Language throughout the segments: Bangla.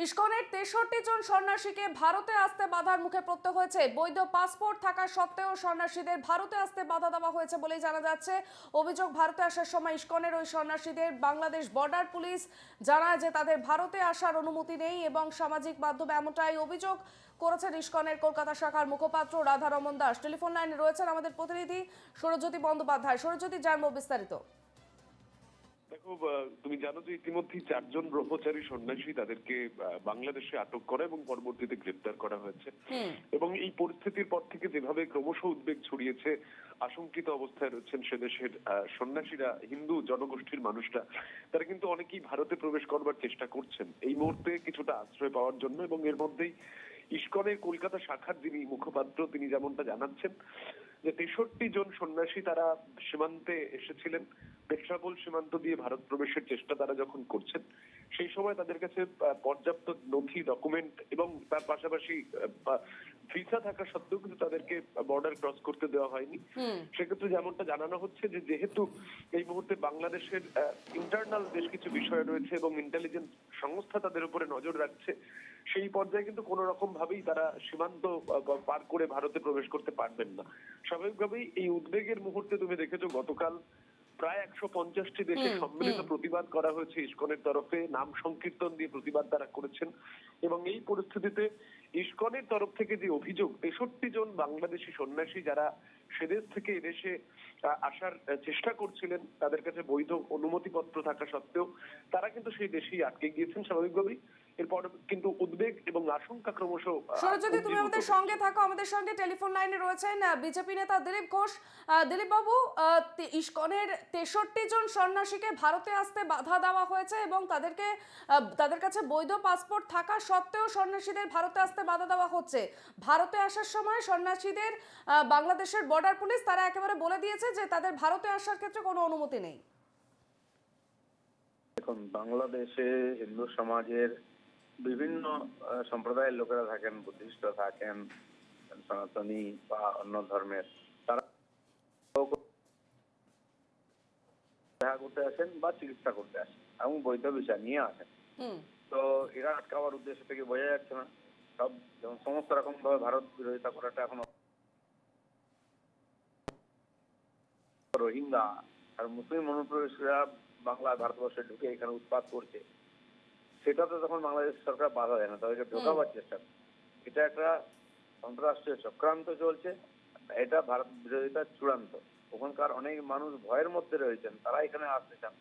ইসকনের 63 জন সন্ন্যাসীকে ভারতে আসতে বাধার মুখে পড়তে হয়েছে। বৈধ পাসপোর্ট থাকা সত্ত্বেও সন্ন্যাসীদের ভারতে আসতে বাধা দেওয়া হয়েছে বলেই জানা যাচ্ছে। অভিযোগ, ভারতে আসার সময় ইসকনের ওই সন্ন্যাসীদের বাংলাদেশ বর্ডার পুলিশ জানায় যে তাদের ভারতে আসার অনুমতি নেই এবং সামাজিক মাধ্যমে এমনটাই অভিযোগ করেছেন ইসকনের কলকাতা শাখার মুখপাত্র রাধা রমন দাস। টেলিফোন লাইনে রয়েছেন আমাদের প্রতিনিধি সৌরজ্যোতি বন্দ্যোপাধ্যায়। সৌরজ্যোতি, জানবো বিস্তারিত। দেখো, তুমি জানো যে ইতিমধ্যেই 4জন ব্রহ্মচারী সন্ন্যাসী তাদেরকে বাংলাদেশে আটক করা এবং পরবর্তীতে গ্রেপ্তার করা হয়েছে। এবং এই পরিস্থিতির পর থেকে যেভাবে ক্রমশ উদ্বেগ ছড়িয়েছে, আশঙ্কিত অবস্থায় রয়েছেন সে দেশের সন্ন্যাসীরা, হিন্দু জনগোষ্ঠীর মানুষরা, তারা কিন্তু অনেকেই ভারতে প্রবেশ করবার চেষ্টা করছেন এই মুহূর্তে কিছুটা আশ্রয় পাওয়ার জন্য। এবং এর মধ্যেই ইসকনের কলকাতা শাখার যিনি মুখপাত্র, তিনি যেমনটা জানাচ্ছেন যে 63 জন সন্ন্যাসী তারা সীমান্তে এসেছিলেন। পেট্রাপোল সীমান্ত দিয়ে ভারত প্রবেশের চেষ্টা তারা যখন করছেন, সেই সময় তাদের কাছে পর্যাপ্ত নথি, ডকুমেন্ট এবং তার পাশাপাশি ভিসা থাকা সত্ত্বেও কিন্তু তাদেরকে বর্ডার ক্রস করতে দেওয়া হয়নি। সেক্ষেত্রে যেমনটা জানানো হচ্ছে যে যেহেতু এই মুহূর্তে বাংলাদেশের ইন্টারনাল বেশ কিছু বিষয় রয়েছে এবং ইন্টেলিজেন্স সংস্থা তাদের উপরে নজর রাখছে, সেই পর্যায়ে কিন্তু কোন রকম ভাবেই তারা সীমান্ত পার করে ভারতে প্রবেশ করতে পারবেন না। স্বাভাবিকভাবেই এই উদ্বেগের মুহূর্তে তুমি দেখেছো গতকাল প্রায় 150টি দেশে সম্মিলিত প্রতিবাদ করা হয়েছে ইসকনের তরফে, নাম সংকীর্তন দিয়ে প্রতিবাদ তারা করেছেন। এবং এই পরিস্থিতিতে ইসকনের তরফ থেকে যে অভিযোগ, 63 জন বাংলাদেশি সন্ন্যাসী যারা সেদেশ থেকে এদেশে আসার চেষ্টা করছিলেন, তাদের কাছে বৈধ অনুমতিপত্র থাকা সত্ত্বেও তারা কিন্তু সেই দেশেই আটকে গিয়েছেন। স্বাভাবিকভাবেই এরপর কিন্তু উদ্বেগ এবং আশঙ্কা ক্রমশ। সৌরজ্যোতি, তুমি আমাদের সঙ্গে থাকো। আমাদের সঙ্গে টেলিফোন লাইনে রয়েছেন বিজেপি নেতা দিলীপ ঘোষ। দিলীপ বাবু, ইসকনের 63 জন সন্ন্যাসীকে ভারতে আসতে বাধা দেওয়া হয়েছে এবং তাদের কাছে বৈধ পাসপোর্ট থাকা সত্ত্বেও সন্ন্যাসীদের ভারতে আসতে বাধা দেওয়া হচ্ছে। ভারতে আসার সময় সন্ন্যাসীদের বাংলাদেশের বর্ডার পুলিশ তারা একেবারে বলে দিয়েছে যে তাদের ভারতে আসার ক্ষেত্রে কোনো অনুমতি নেই। এখন বাংলাদেশে হিন্দু সমাজের বিভিন্ন সম্প্রদায়ের লোকেরা থাকেন, বুদ্ধিস্ট থাকেন, সনাতনী বা অন্য ধর্মের, তারা দেখা করতে আসেন বা চিকিৎসা করতে আসেন এবং বৈধ ভিসা নিয়ে আসেন। তো এরা আটকাবার উদ্দেশ্য থেকে বোঝা যাচ্ছে না। সব যেমন সমস্ত রকম ভাবে ভারত বিরোধিতা করাটা এখন রোহিঙ্গা আর মুসলিম অনুপ্রবেশীরা বাংলা ভারতবর্ষে ঢুকে এখানে উৎপাত করছে, সেটাতে তখন বাংলাদেশ সরকার বাধা দেয় না, তাদেরকে ঢোকাবার চেষ্টা করে। এটা একটা আন্তরাষ্ট্রীয় চক্রান্ত চলছে, এটা ভারত বিরোধিতা চূড়ান্ত। ওখানকার অনেক মানুষ ভয়ের মধ্যে রয়েছেন, তারা এখানে আসতে চান,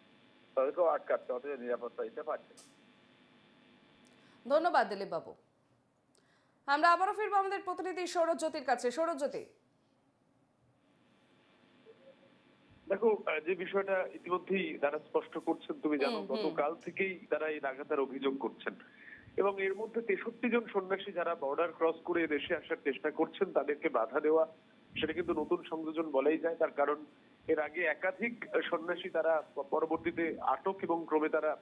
তাদেরকেও আটকাচ্ছে, অথচ নিরাপত্তা দিতে পারছে না। ধন্যবাদ দিলীপ বাবু। আমরা আবারও ফিরবো আমাদের প্রতিনিধি সৌরজ্যোতির কাছে। সৌরজ্যোতি, দেখো, যে বিষয়টা ইতিমধ্যেই তারা স্পষ্ট করছেন, তুমি জানো গতকাল থেকেই তারা এই লাগাতার অভিযোগ করছেন। এবং এর মধ্যে 63 জন সন্ন্যাসী যারা বর্ডার ক্রস করে দেশে আসার চেষ্টা করছেন, তাদেরকে বাধা দেওয়া, সেটা কিন্তু নতুন সংযোজন বলাই যায়। তার কারণ এর আগে একাধিক সন্ন্যাসী তারা পরবর্তীতে আটক এবং ক্রমে তারা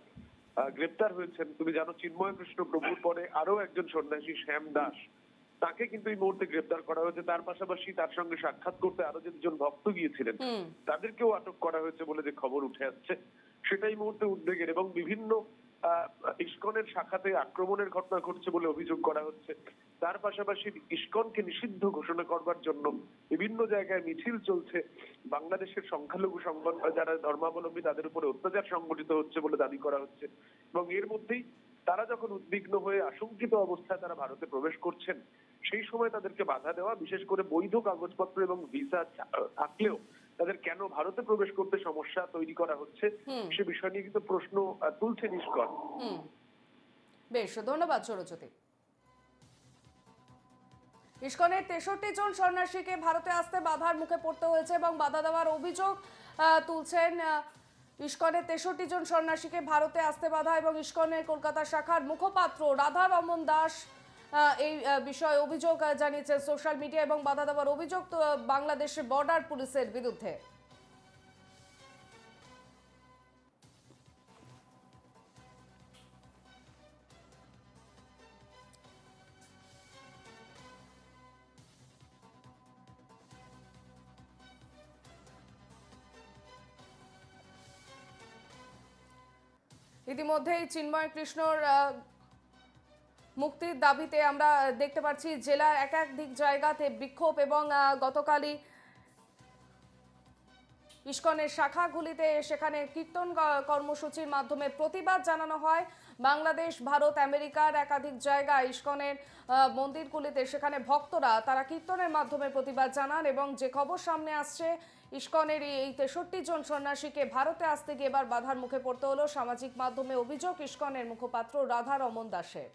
গ্রেপ্তার হয়েছেন। তুমি জানো চিন্ময় কৃষ্ণ প্রভুর পরে আরো একজন সন্ন্যাসী শ্যাম দাস, তাকে কিন্তু এই মুহূর্তে গ্রেপ্তার করা হয়েছে। তার পাশাপাশি তার সঙ্গে সাক্ষাৎ করতে আরো যেজন ভক্ত গিয়েছিলেন, তাদেরকেও আটক করা হয়েছে বলে যে খবর উঠে আসছে, সেটাই মুহূর্তে উদ্বেগের। এবং বিভিন্ন ইসকনের শাখাতে আক্রমণের ঘটনা ঘটছে বলে অভিযোগ করা হচ্ছে। তার পাশাপাশি ইসকনকে নিষিদ্ধ ঘোষণা করবার জন্য বিভিন্ন জায়গায় মিছিল চলছে। বাংলাদেশের সংখ্যালঘু যারা ধর্মাবলম্বী তাদের উপরে অত্যাচার সংগঠিত হচ্ছে বলে দাবি করা হচ্ছে। এবং এর মধ্যেই তারা যখন উদ্বিগ্ন হয়ে আশঙ্কিত অবস্থায় তারা ভারতে প্রবেশ করছেন, সেই সময় তাদেরকে বাধা দেওয়া, বিশেষ করে বৈধ কাগজপত্র এবং ভিসা থাকলেও তাদের কেন ভারতে প্রবেশ করতে সমস্যা তৈরি করা হচ্ছে, সে বিষয় নিয়ে কিন্তু প্রশ্ন তুলছে ইসকন। বেশ, ধন্যবাদ সৌরজ্যোতি। ইসকনের 63 জন সন্ন্যাসীকে ভারতে আসতে বাধার মুখে পড়তে হয়েছে এবং বাধা দেওয়ার অভিযোগ তুলছেন। ইসকনের 63 জন সন্ন্যাসীকে ভারতে আসতে বাধা এবং ইসকনের কলকাতা শাখার মুখপাত্র রাধা রমন দাস এই বিষয়ে অভিযোগ জানিয়েছেন সোশ্যাল মিডিয়া এবং বাধা দেওয়ার অভিযোগ বাংলাদেশের বর্ডার পুলিশের বিরুদ্ধে। ইতিমধ্যেই চিন্ময় কৃষ্ণর মুক্তির দাবিতে আমরা দেখতে পাচ্ছি জেলার একাধিক জায়গাতে বিক্ষোভ এবং গতকালই ইসকনের শাখাগুলিতে সেখানে কীর্তন কর্মসূচির মাধ্যমে প্রতিবাদ জানানো হয়। বাংলাদেশ, ভারত, আমেরিকার একাধিক জায়গায় ইসকনের মন্দিরগুলিতে সেখানে ভক্তরা তারা কীর্তনের মাধ্যমে প্রতিবাদ জানান এবং যে খবর সামনে আসছে ইসকনের এই 63 জন সন্ন্যাসীকে ভারতে আসতে গিয়ে এবার বাধার মুখে পড়তে হলো। সামাজিক মাধ্যমে অভিযোগ ইসকনের মুখপাত্র রাধা রমন দাসের।